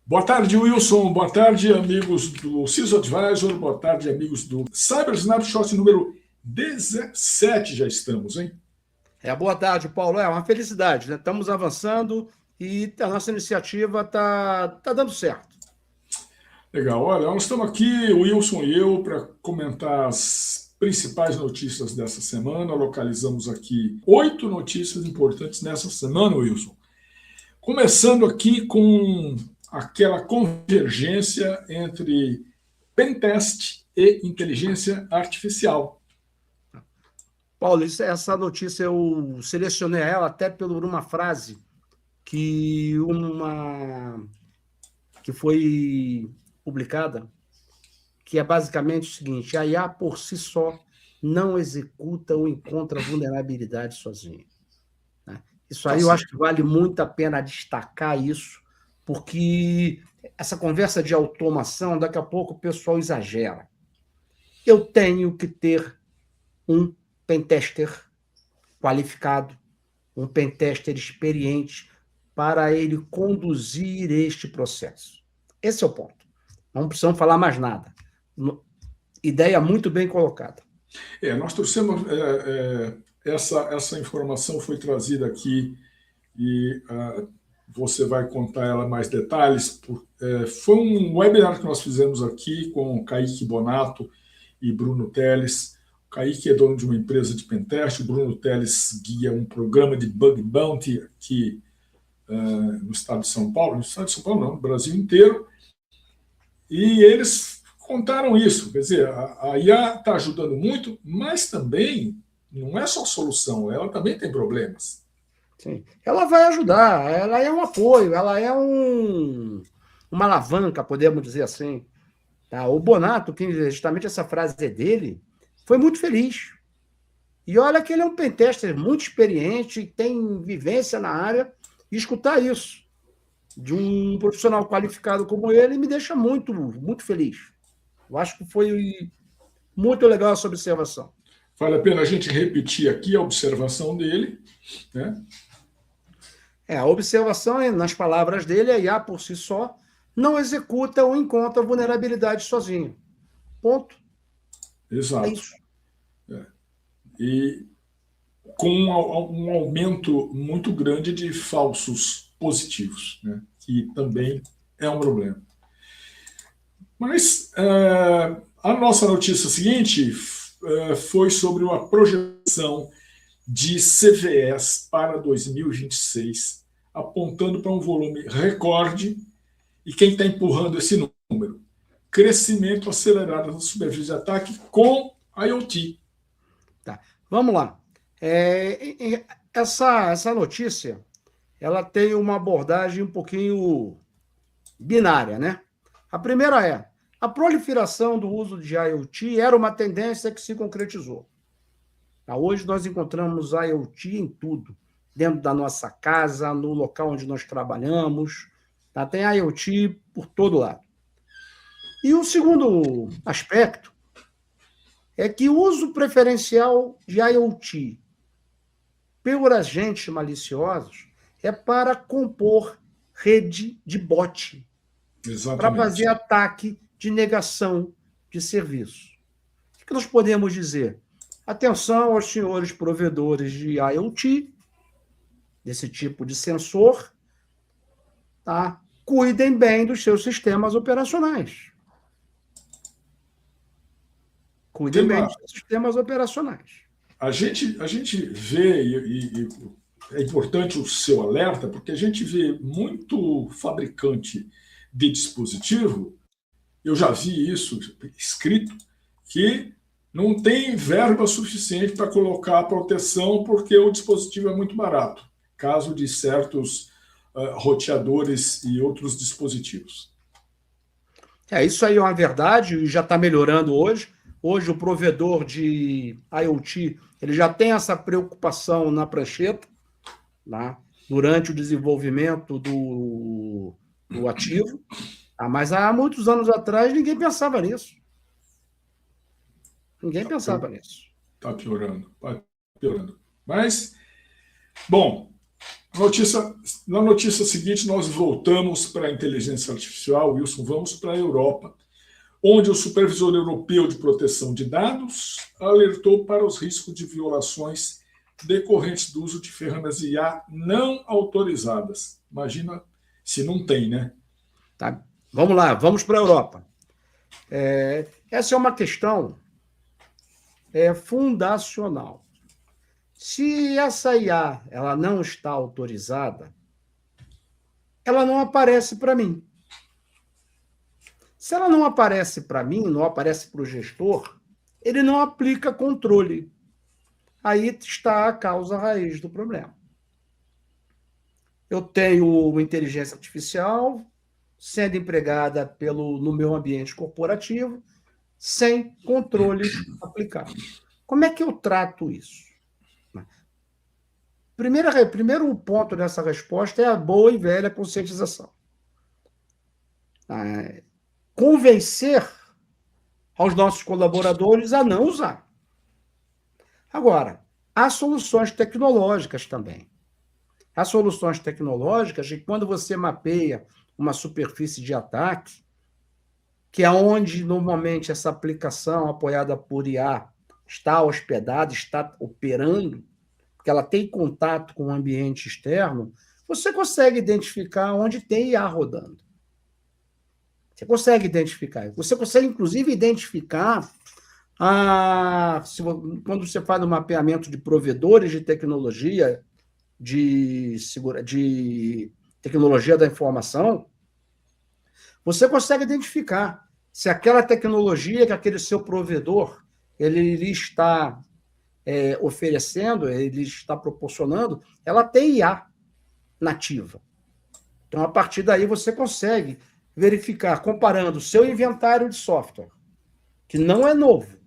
Boa tarde, Wilson. Boa tarde, amigos do CISO Advisor. Boa tarde, amigos do Cyber Snapshot número 17. Já estamos, hein? Boa tarde, Paulo. É uma felicidade, né? Estamos avançando e a nossa iniciativa tá dando certo. Legal. Olha, nós estamos aqui, o Wilson e eu, para comentar as principais notícias dessa semana. Localizamos aqui 8 notícias importantes nessa semana, Wilson. Começando aqui com aquela convergência entre pentest e inteligência artificial. Paulo, essa notícia eu selecionei ela até por uma frase que foi publicada, que é basicamente o seguinte: a IA por si só não executa ou encontra vulnerabilidade sozinha. Isso aí eu acho que vale muito a pena destacar isso, porque essa conversa de automação, daqui a pouco o pessoal exagera. Eu tenho que ter um pentester qualificado, um pentester experiente para ele conduzir este processo. Esse é o ponto. Não precisamos falar mais nada. Ideia muito bem colocada. Nós trouxemos essa informação foi trazida aqui e você vai contar ela mais detalhes. Foi um webinar que nós fizemos aqui com o Kaique Bonato e Bruno Teles. O Kaique é dono de uma empresa de pentest, o Bruno Teles guia um programa de bug bounty aqui no estado de São Paulo, não, no Brasil inteiro. E eles contaram isso, quer dizer, a IA está ajudando muito, mas também não é só solução, ela também tem problemas. Sim. Ela vai ajudar, ela é um apoio, ela é uma alavanca, podemos dizer assim. Tá? O Bonato, que justamente essa frase é dele, foi muito feliz. E olha que ele é um pentester muito experiente, tem vivência na área, e escutar isso de um profissional qualificado como ele me deixa muito, muito feliz. Eu acho que foi muito legal essa observação. Vale a pena a gente repetir aqui a observação dele, né? A observação, nas palavras dele, a IA por si só não executa ou encontra vulnerabilidade sozinho. Ponto. Exato. É isso. E com um aumento muito grande de falsos positivos, né? Que também é um problema. Mas a nossa notícia seguinte foi sobre uma projeção de CVEs para 2026, apontando para um volume recorde. E quem está empurrando esse número? Crescimento acelerado da superfície de ataque com IoT. Tá. Vamos lá. Essa notícia ela tem uma abordagem um pouquinho binária, né? A primeira é: a proliferação do uso de IoT era uma tendência que se concretizou. Hoje nós encontramos IoT em tudo, dentro da nossa casa, no local onde nós trabalhamos, tá? Tem IoT por todo lado. E o segundo aspecto é que o uso preferencial de IoT por agentes maliciosos é para compor rede de bot, para fazer ataque de negação de serviço. O que nós podemos dizer? Atenção aos senhores provedores de IoT, desse tipo de sensor, tá? Cuidem bem dos seus sistemas operacionais. Cuidem bem dos seus sistemas operacionais. A gente vê, e é importante o seu alerta, porque a gente vê muito fabricante de dispositivo, eu já vi isso escrito, que não tem verba suficiente para colocar a proteção porque o dispositivo é muito barato, caso de certos roteadores e outros dispositivos. Isso aí é uma verdade e já está melhorando hoje. Hoje o provedor de IoT ele já tem essa preocupação na prancheta, tá? Durante o desenvolvimento do ativo. Mas há muitos anos atrás ninguém pensava nisso. Ninguém pensava nisso. Está piorando, está piorando. Mas, bom, Na notícia seguinte, nós voltamos para a inteligência artificial, Wilson, vamos para a Europa, onde o Supervisor Europeu de Proteção de Dados alertou para os riscos de violações decorrentes do uso de ferramentas de IA não autorizadas. Imagina se não tem, né? Tá. Vamos lá, vamos para a Europa. Essa é uma questão fundacional. Se essa IA ela não está autorizada, ela não aparece para mim. Se ela não aparece para mim, não aparece para o gestor, ele não aplica controle. Aí está a causa raiz do problema. Eu tenho uma inteligência artificial sendo empregada no meu ambiente corporativo, sem controle aplicado. Como é que eu trato isso? Primeiro ponto dessa resposta é a boa e velha conscientização. Convencer aos nossos colaboradores a não usar. Agora, há soluções tecnológicas também. Há soluções tecnológicas de quando você mapeia uma superfície de ataque, que é onde normalmente essa aplicação apoiada por IA está hospedada, está operando, porque ela tem contato com o ambiente externo, você consegue identificar onde tem IA rodando. Você consegue identificar. Você consegue, inclusive, identificar quando você faz um mapeamento de provedores de tecnologia, de tecnologia da informação, você consegue identificar se aquela tecnologia que aquele seu provedor ele está oferecendo, ele está proporcionando, ela tem IA nativa. Então, a partir daí, você consegue verificar, comparando o seu inventário de software, que não é novo,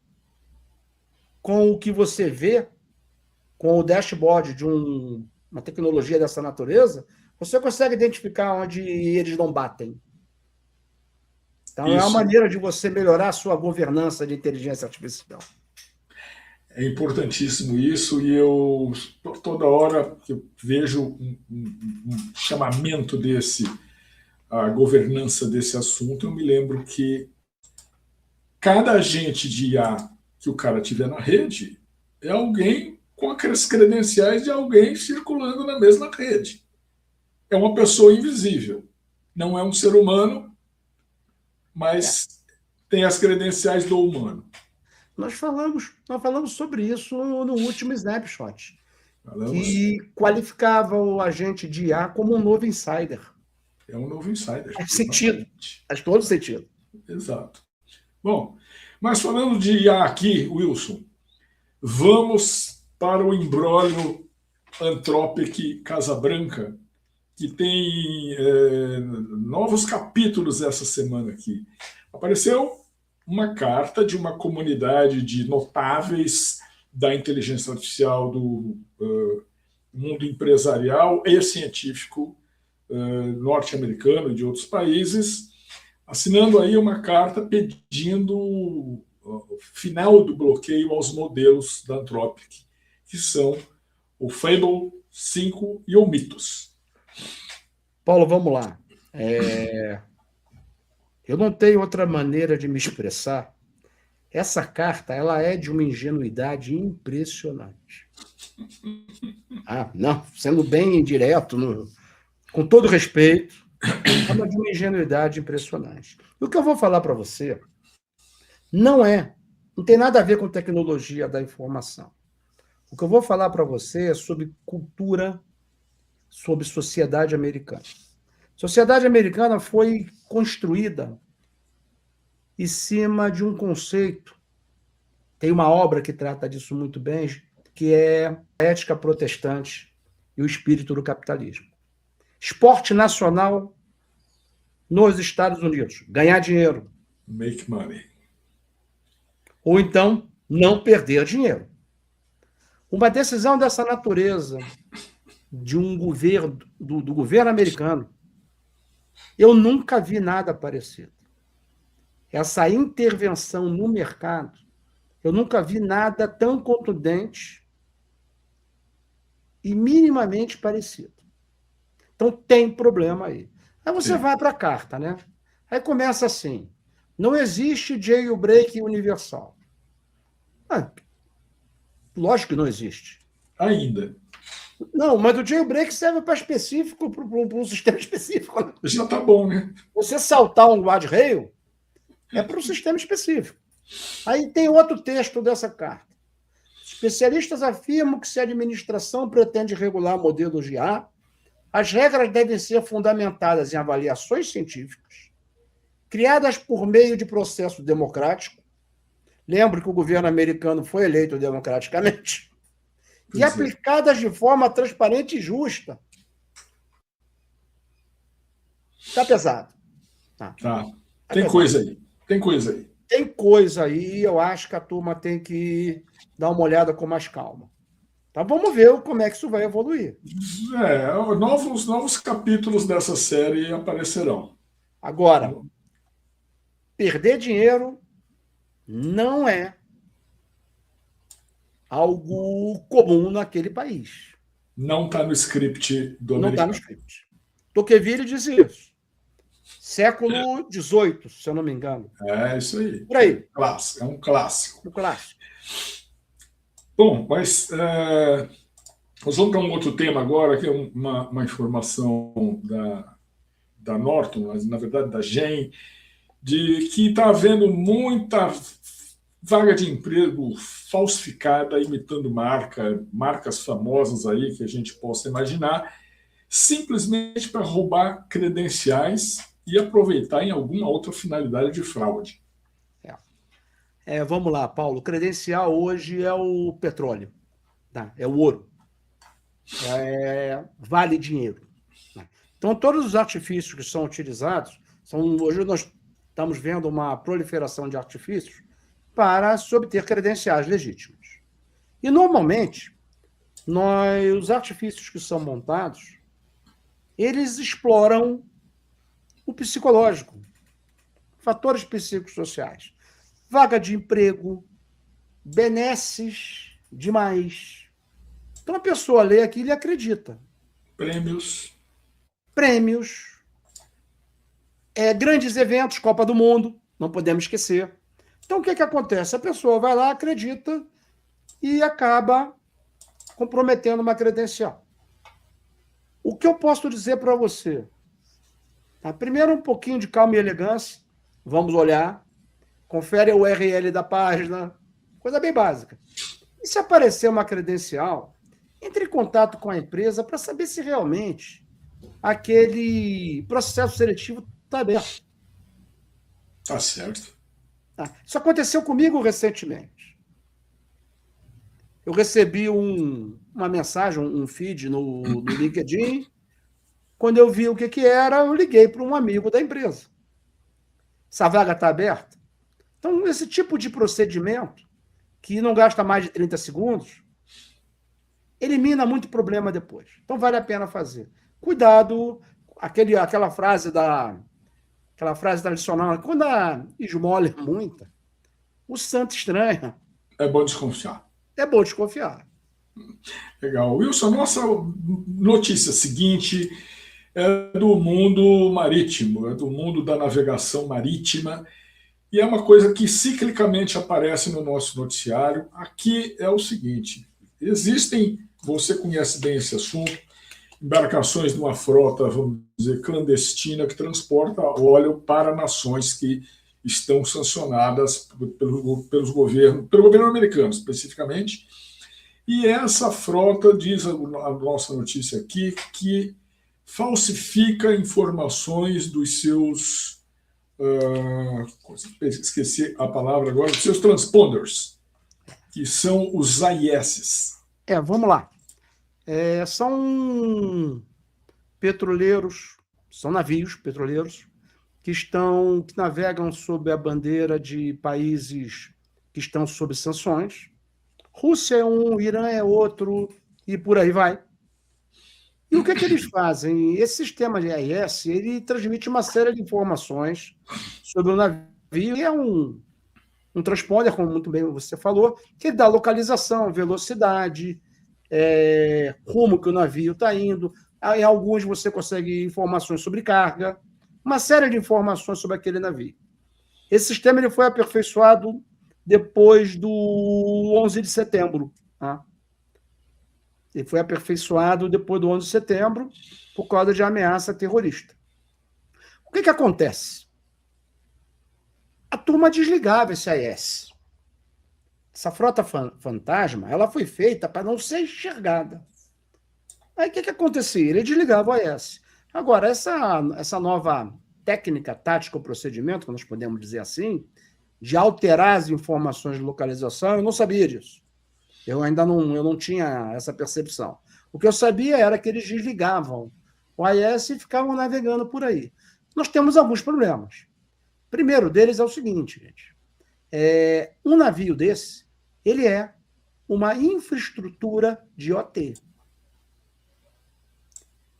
com o que você vê com o dashboard de uma tecnologia dessa natureza, você consegue identificar onde eles não batem. Então, é uma maneira de você melhorar a sua governança de inteligência artificial. É importantíssimo isso, e eu, toda hora que eu vejo um chamamento a governança desse assunto, eu me lembro que cada agente de IA que o cara tiver na rede é alguém com as credenciais de alguém circulando na mesma rede. É uma pessoa invisível. Não é um ser humano, mas tem as credenciais do humano. Nós falamos sobre isso no último Snapshot, que qualificava o agente de IA como um novo insider. É um novo insider. Faz sentido. Faz todo sentido. Exato. Bom, mas falando de IA aqui, Wilson, vamos para o imbróglio Anthropic Casabranca, que tem novos capítulos essa semana aqui. Apareceu uma carta de uma comunidade de notáveis da inteligência artificial do mundo empresarial e científico norte-americano e de outros países, assinando aí uma carta pedindo o final do bloqueio aos modelos da Anthropic, que são o Fable 5 e o Mythos. Paulo, vamos lá. Eu não tenho outra maneira de me expressar. Essa carta ela é de uma ingenuidade impressionante. Não, sendo bem direto, com todo respeito, é de uma ingenuidade impressionante. E o que eu vou falar para você não tem nada a ver com tecnologia da informação. O que eu vou falar para você é sobre cultura, sobre sociedade americana. Sociedade americana foi construída em cima de um conceito. Tem uma obra que trata disso muito bem, que é a ética protestante e o espírito do capitalismo. Esporte nacional nos Estados Unidos. Ganhar dinheiro. Make money. Ou então, não perder dinheiro. Uma decisão dessa natureza de um governo, do governo americano, eu nunca vi nada parecido. Essa intervenção no mercado, eu nunca vi nada tão contundente e minimamente parecido. Então tem problema aí. Aí você Sim. vai para a carta, né? Aí começa assim: não existe jailbreak universal. Ah, lógico que não existe. Ainda. Não, mas o jailbreak serve para específico, para um sistema específico. Né? Já está bom, né? Você saltar um guardrail é para um sistema específico. Aí tem outro texto dessa carta. Especialistas afirmam que se a administração pretende regular modelos de IA, as regras devem ser fundamentadas em avaliações científicas, criadas por meio de processo democrático. Lembro que o governo americano foi eleito democraticamente. E aplicadas de forma transparente e justa. Está pesado. Tá. Tem coisa aí. Tem coisa aí. Tem coisa aí, eu acho que a turma tem que dar uma olhada com mais calma. Então vamos ver como é que isso vai evoluir. Novos capítulos dessa série aparecerão. Agora, perder dinheiro não é algo comum naquele país. Não está no script do americano. Não está no script. Tocqueville diz isso. Século XVIII, se eu não me engano. É isso aí. Por aí. É um clássico. Um clássico. Bom, mas nós vamos para um outro tema agora, que é uma informação da Norton, mas na verdade da GEM, de que está havendo muita vaga de emprego falsificada, imitando marcas famosas aí que a gente possa imaginar, simplesmente para roubar credenciais e aproveitar em alguma outra finalidade de fraude. Vamos lá, Paulo. Credencial hoje é o petróleo, tá? É o ouro. Vale dinheiro. Tá? Então, todos os artifícios que são utilizados, hoje nós estamos vendo uma proliferação de artifícios para se obter credenciais legítimos. E, normalmente, os artifícios que são montados, eles exploram o psicológico, fatores psicossociais. Vaga de emprego, benesses demais. Então a pessoa lê aquilo e acredita. Prêmios. Grandes eventos, Copa do Mundo, não podemos esquecer. Então o que acontece? A pessoa vai lá, acredita e acaba comprometendo uma credencial. O que eu posso dizer para você? Primeiro, um pouquinho de calma e elegância. Vamos olhar. Confere a URL da página. Coisa bem básica. E se aparecer uma credencial, entre em contato com a empresa para saber se realmente aquele processo seletivo está aberto. Tá certo. Isso aconteceu comigo recentemente. Eu recebi uma mensagem, um feed no LinkedIn. Quando eu vi o que era, eu liguei para um amigo da empresa. Essa vaga está aberta? Então, esse tipo de procedimento, que não gasta mais de 30 segundos, elimina muito problema depois. Então, vale a pena fazer. Cuidado, aquela frase tradicional, quando a esmola é muita, o santo estranha. É bom desconfiar. É bom desconfiar. Legal. Wilson, nossa notícia seguinte é do mundo marítimo, é do mundo da navegação marítima, e é uma coisa que ciclicamente aparece no nosso noticiário. Aqui é o seguinte: existem, você conhece bem esse assunto, embarcações de uma frota, vamos dizer, clandestina, que transporta óleo para nações que estão sancionadas pelo governo americano, especificamente. E essa frota, diz a nossa notícia aqui, que falsifica informações dos seus... esqueci a palavra agora, dos seus transponders, que são os AIS. Vamos lá. São petroleiros, são navios petroleiros que navegam sob a bandeira de países que estão sob sanções. Rússia é um, Irã é outro, e por aí vai. E o que eles fazem? Esse sistema de AIS, ele transmite uma série de informações sobre o navio, e é um transponder, como muito bem você falou, que dá localização, velocidade, rumo que o navio está indo, Em alguns você consegue informações sobre carga, uma série de informações sobre aquele navio. Esse sistema ele foi aperfeiçoado depois do 11 de setembro. Tá? Ele foi aperfeiçoado depois do 11 de setembro por causa de ameaça terrorista. O que acontece? A turma desligava esse AIS. Essa frota fantasma ela foi feita para não ser enxergada. Aí o que acontecia? Ele desligava o AIS. Agora, essa nova técnica, tática ou procedimento, que nós podemos dizer assim, de alterar as informações de localização, eu não sabia disso. Eu não tinha essa percepção. O que eu sabia era que eles desligavam o AIS e ficavam navegando por aí. Nós temos alguns problemas. O primeiro deles é o seguinte, gente. Um navio desse, ele é uma infraestrutura de OT.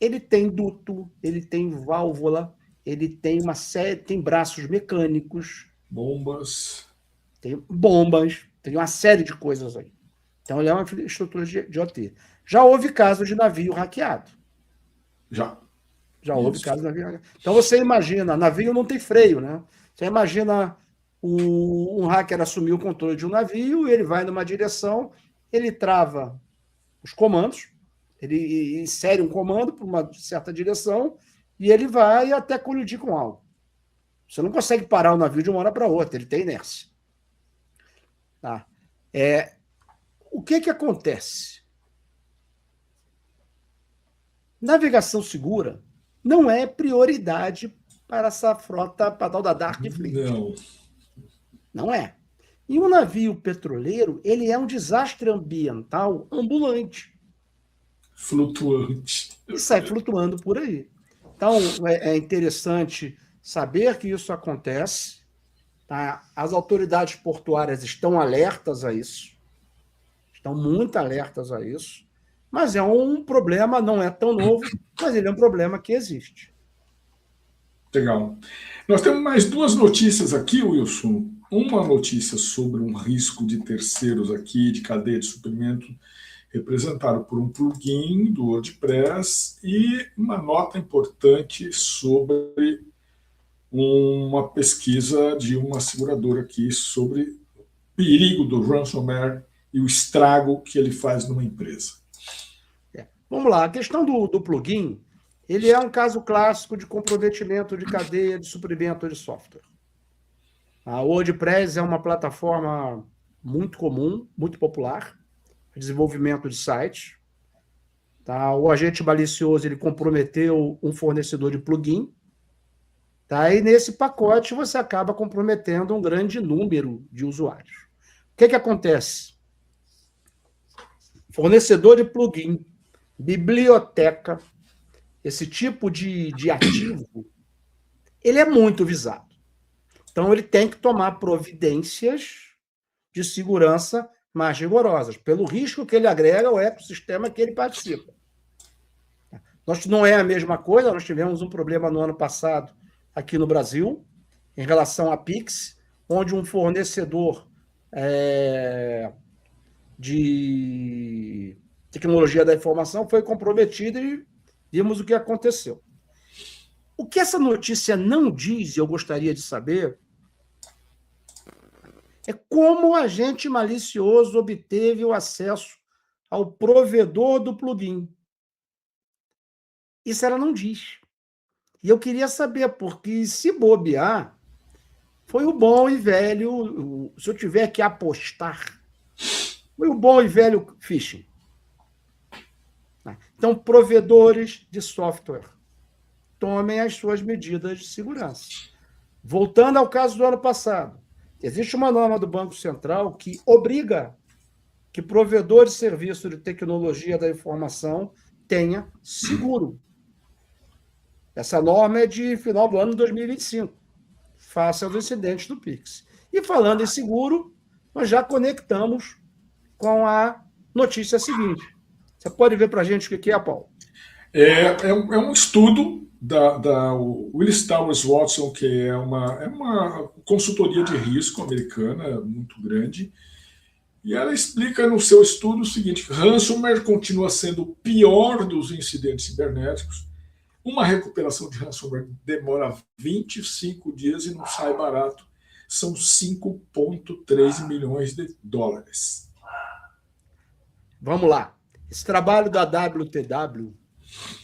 Ele tem duto, ele tem válvula, ele tem uma série, tem braços mecânicos, bombas, tem uma série de coisas aí. Então, ele é uma estrutura de OT. Já houve casos de navio hackeado. Já houve casos de navio hackeado. Então, você imagina, navio não tem freio, né? Você imagina um hacker assumir o controle de um navio, ele vai numa direção, ele trava os comandos, ele insere um comando para uma certa direção e ele vai até colidir com algo. Você não consegue parar o navio de uma hora para outra, ele tem inércia. Tá? O que acontece? Navegação segura não é prioridade para essa frota, para a tal da Dark Fleet. Não é. E um navio petroleiro, ele é um desastre ambiental ambulante. Flutuante. E sai flutuando por aí. Então, é interessante saber que isso acontece. Tá? As autoridades portuárias estão alertas a isso. Estão muito alertas a isso. Mas é um problema, não é tão novo, mas ele é um problema que existe. Legal. Nós temos mais duas notícias aqui, Wilson. Uma notícia sobre um risco de terceiros aqui, de cadeia de suprimento, representado por um plugin do WordPress, e uma nota importante sobre uma pesquisa de uma seguradora aqui sobre o perigo do ransomware e o estrago que ele faz numa empresa. Vamos lá, a questão do plugin, ele é um caso clássico de comprometimento de cadeia de suprimento de software. A WordPress é uma plataforma muito comum, muito popular, desenvolvimento de sites. Tá? O agente malicioso ele comprometeu um fornecedor de plugin. Tá? E nesse pacote você acaba comprometendo um grande número de usuários. O que acontece? Fornecedor de plugin, biblioteca, esse tipo de ativo, ele é muito visado. Então, ele tem que tomar providências de segurança mais rigorosas, pelo risco que ele agrega ao ecossistema que ele participa. Não é a mesma coisa, nós tivemos um problema no ano passado aqui no Brasil, em relação a Pix, onde um fornecedor de tecnologia da informação foi comprometido e vimos o que aconteceu. O que essa notícia não diz, e eu gostaria de saber, é como o agente malicioso obteve o acesso ao provedor do plugin. Isso ela não diz. E eu queria saber, porque se bobear, foi o bom e velho, se eu tiver que apostar, foi o bom e velho phishing. Então, provedores de software, tomem as suas medidas de segurança. Voltando ao caso do ano passado, existe uma norma do Banco Central que obriga que provedor de serviço de tecnologia da informação tenha seguro. Essa norma é de final do ano de 2025, face aos incidentes do Pix. E falando em seguro, nós já conectamos com a notícia seguinte. Você pode ver para a gente o que é, Paulo? É um estudo da Willis Towers Watson, que é uma consultoria de risco americana muito grande, E ela explica no seu estudo o seguinte: ransomware continua sendo o pior dos incidentes cibernéticos. Uma recuperação de ransomware demora 25 dias e não sai barato. São 5,3 milhões de dólares. Vamos lá. Esse trabalho da WTW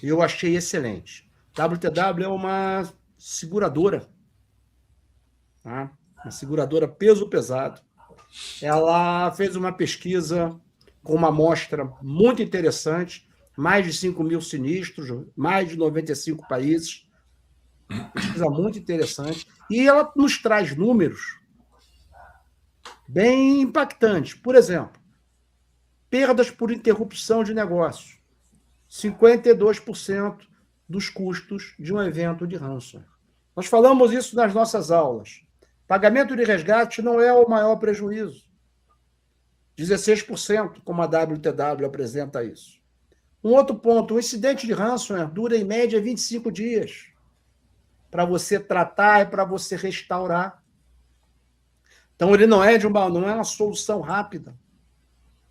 eu achei excelente. WTW é uma seguradora, tá? Uma seguradora peso pesado. Ela fez uma pesquisa com uma amostra muito interessante, mais de 5 mil sinistros, mais de 95 países. Pesquisa muito interessante. E ela nos traz números bem impactantes. Por exemplo, perdas por interrupção de negócio. 52% dos custos de um evento de ransomware. Nós falamos isso nas nossas aulas. Pagamento de resgate não é o maior prejuízo. 16%, como a WTW apresenta isso. Um outro ponto, o incidente de ransomware dura em média 25 dias para você tratar e para você restaurar. Então, ele não é uma solução rápida.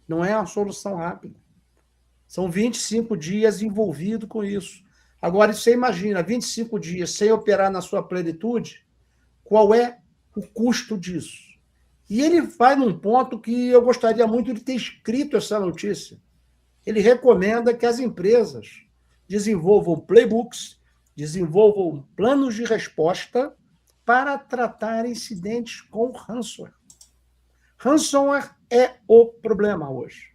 Não é uma solução rápida. São 25 dias envolvido com isso. Agora, você imagina, 25 dias sem operar na sua plenitude, qual é o custo disso? E ele vai num ponto que eu gostaria muito de ter escrito essa notícia. Ele recomenda que as empresas desenvolvam playbooks, desenvolvam planos de resposta para tratar incidentes com ransomware. Ransomware é o problema hoje.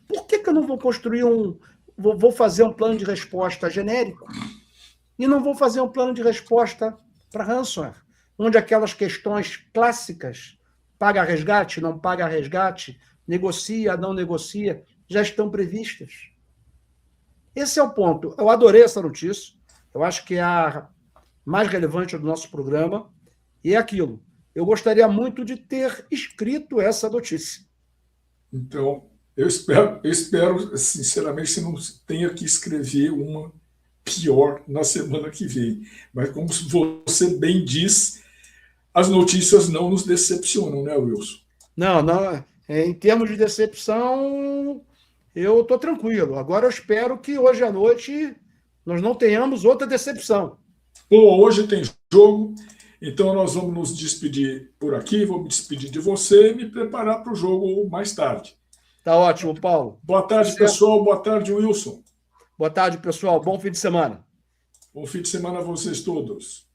Por que eu não vou construir vou fazer um plano de resposta genérico e não vou fazer um plano de resposta para ransomware, onde aquelas questões clássicas, paga resgate, não paga resgate, negocia, não negocia, já estão previstas? Esse é o ponto. Eu adorei essa notícia. Eu acho que é a mais relevante do nosso programa. E é aquilo. Eu gostaria muito de ter escrito essa notícia. Então, eu espero sinceramente, que você não tenha que escrever uma pior na semana que vem. Mas, como você bem diz, as notícias não nos decepcionam, né, Wilson? Não. Em termos de decepção, eu estou tranquilo. Agora eu espero que hoje à noite nós não tenhamos outra decepção. Bom, hoje tem jogo, então nós vamos nos despedir por aqui, vou me despedir de você e me preparar para o jogo mais tarde. Tá ótimo, Paulo. Boa tarde, pessoal. Boa tarde, Wilson. Boa tarde, pessoal. Bom fim de semana. Bom fim de semana a vocês todos.